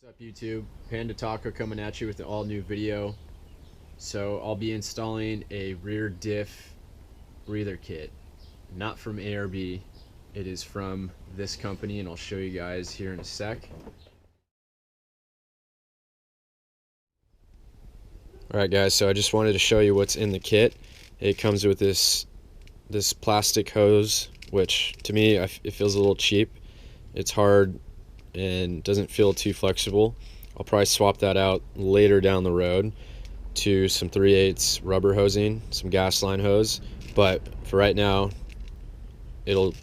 What's up YouTube? Panda Taco coming at you with an all new video. So I'll be installing a rear diff breather kit. Not from ARB. It is from this company and I'll show you guys here in a sec. Alright guys, so I just wanted to show you what's in the kit. It comes with this plastic hose, which to me it feels a little cheap. It's hard and doesn't feel too flexible. I'll probably swap that out later down the road to some 3/8 rubber hosing, some gas line hose, but for right now it'll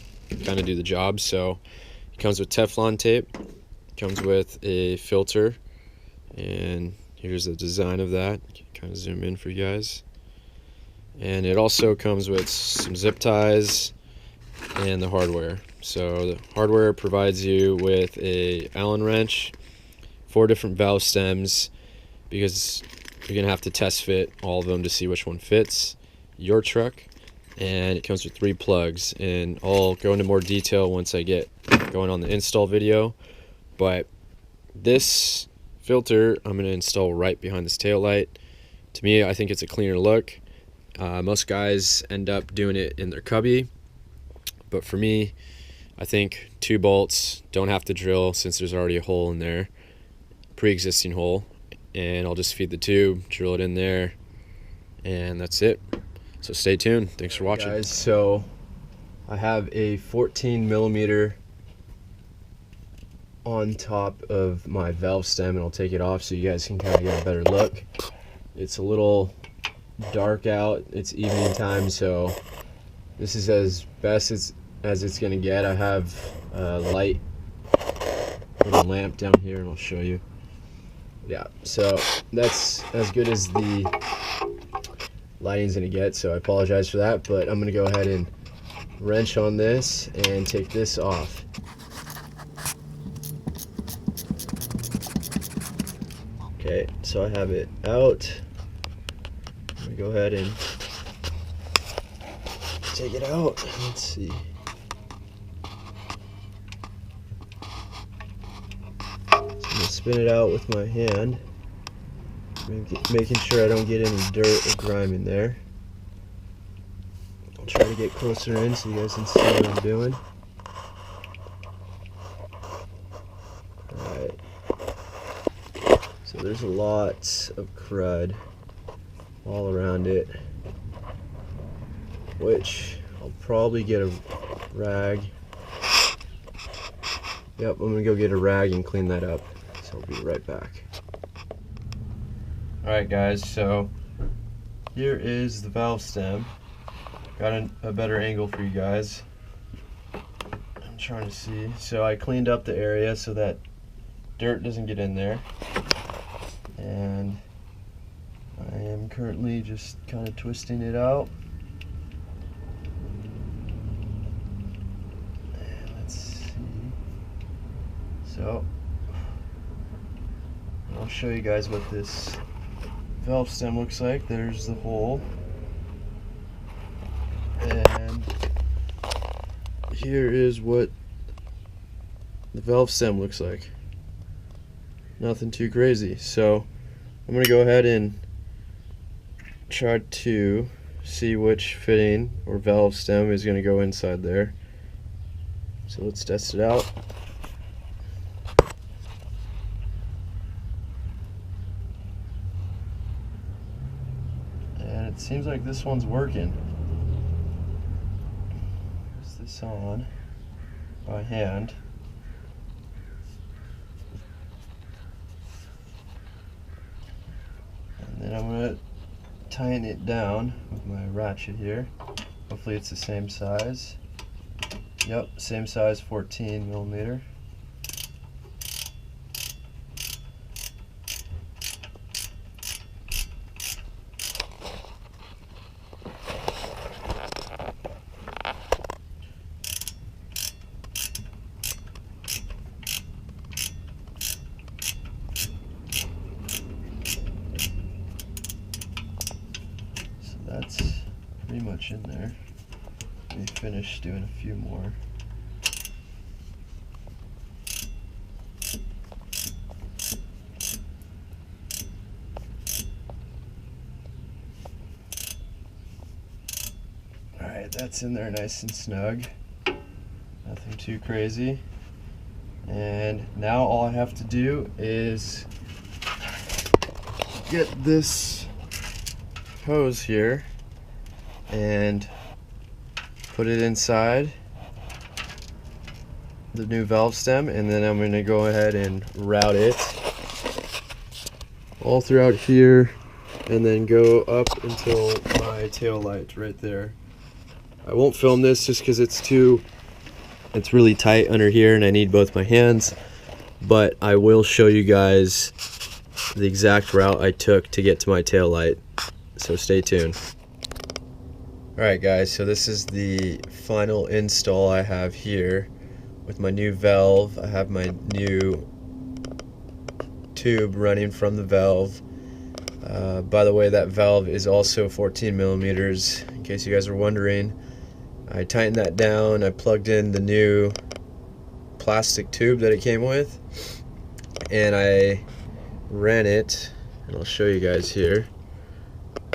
kind of do the job. So it comes with Teflon tape, comes with a filter, and here's the design of that. Kind of zoom in for you guys. And it also comes with some zip ties and the hardware. So the hardware provides you with a Allen wrench, 4 different valve stems, because you're gonna have to test fit all of them to see which one fits your truck. And it comes with 3 plugs, and I'll go into more detail once I get going on the install video. But this filter I'm gonna install right behind this tail light. To me, I think it's a cleaner look. Most guys end up doing it in their cubby, but for me, I think 2 bolts, don't have to drill since there's already a hole in there, pre-existing hole, and I'll just feed the tube, drill it in there, and that's it. So stay tuned. Thanks for watching. Guys, so I have a 14mm on top of my valve stem, and I'll take it off so you guys can kind of get a better look. It's a little dark out, it's evening time, so this is as best as it's gonna get. I have a light little lamp down here and I'll show you. Yeah, so that's as good as the lighting's gonna get, so I apologize for that, but I'm gonna go ahead and wrench on this and take this off. Okay, so I have it out. I'm gonna go ahead and take it out. Let's see. So I'm gonna spin it out with my hand, making sure I don't get any dirt or grime in there. I'll try to get closer in so you guys can see what I'm doing. Alright. So there's a lot of crud all around it, which I'll probably get a rag. Yep, I'm gonna go get a rag and clean that up. So I'll be right back. Alright guys, so here is the valve stem. Got a better angle for you guys. I'm trying to see. So I cleaned up the area so that dirt doesn't get in there. And I am currently just kind of twisting it out. And let's see. So I'll show you guys what this valve stem looks like. There's the hole. And here is what the valve stem looks like. Nothing too crazy. So I'm going to go ahead and try to see which fitting or valve stem is going to go inside there. So let's test it out. And it seems like this one's working. Press this on by hand. And then I'm going to tighten it down with my ratchet here. Hopefully it's the same size. Yep, same size, 14mm. That's pretty much in there. Let me finish doing a few more. that's in there nice and snug. Nothing too crazy. And now all I have to do is get this hose here and put it inside the new valve stem, and then I'm going to go ahead and route it all throughout here and then go up until my tail light right there. I won't film this just because it's really tight under here and I need both my hands, but I will show you guys the exact route I took to get to my tail light, so stay tuned. Alright guys, so this is the final install I have here with my new valve. I have my new tube running from the valve. By the way, that valve is also 14 millimeters, in case you guys are wondering. I tightened that down, I plugged in the new plastic tube that it came with, and I ran it, and I'll show you guys here.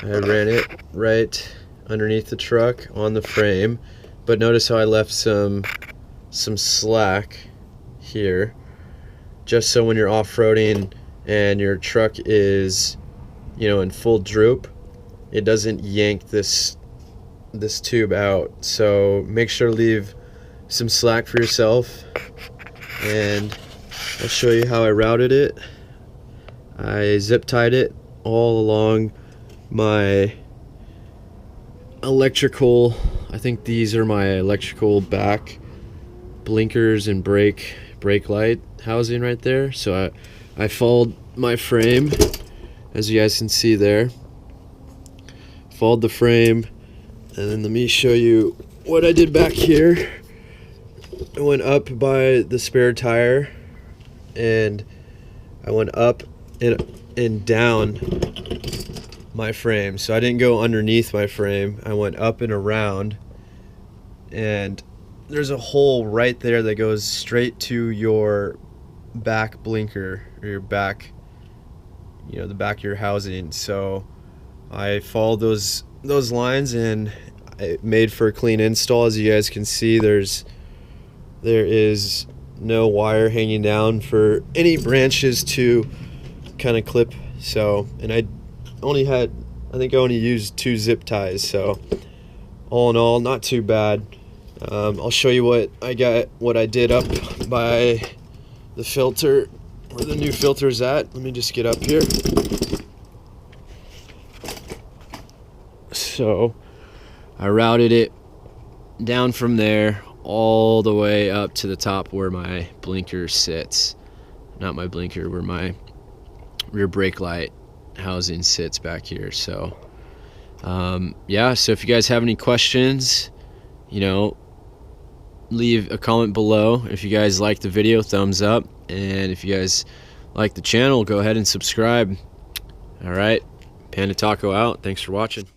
I ran it right underneath the truck on the frame, but notice how I left some slack here, just so when you're off-roading and your truck is, you know, in full droop, it doesn't yank this tube out. So make sure to leave some slack for yourself, and I'll show you how I routed it. I zip tied it all along my electrical, I think these are my electrical back blinkers and brake light housing right there. So I followed my frame, as you guys can see there, followed the frame, and then let me show you what I did back here. I went up by the spare tire, and I went up and down my frame. So I didn't go underneath my frame, I went up and around, and there's a hole right there that goes straight to your back blinker, or your back, you know, the back of your housing. So I followed those lines, and it made for a clean install. As you guys can see, there is no wire hanging down for any branches to kind of clip. So, and I think I only used 2 zip ties, so all in all, not too bad. I'll show you what I did up by the filter, where the new filter is at. Let me just get up here. So I routed it down from there all the way up to the top where my blinker sits. Not my blinker, where my rear brake light housing sits back here. So yeah, so if you guys have any questions, you know, leave a comment below. If you guys like the video, thumbs up, and if you guys like the channel, go ahead and subscribe. All right, Panda Taco out. Thanks for watching.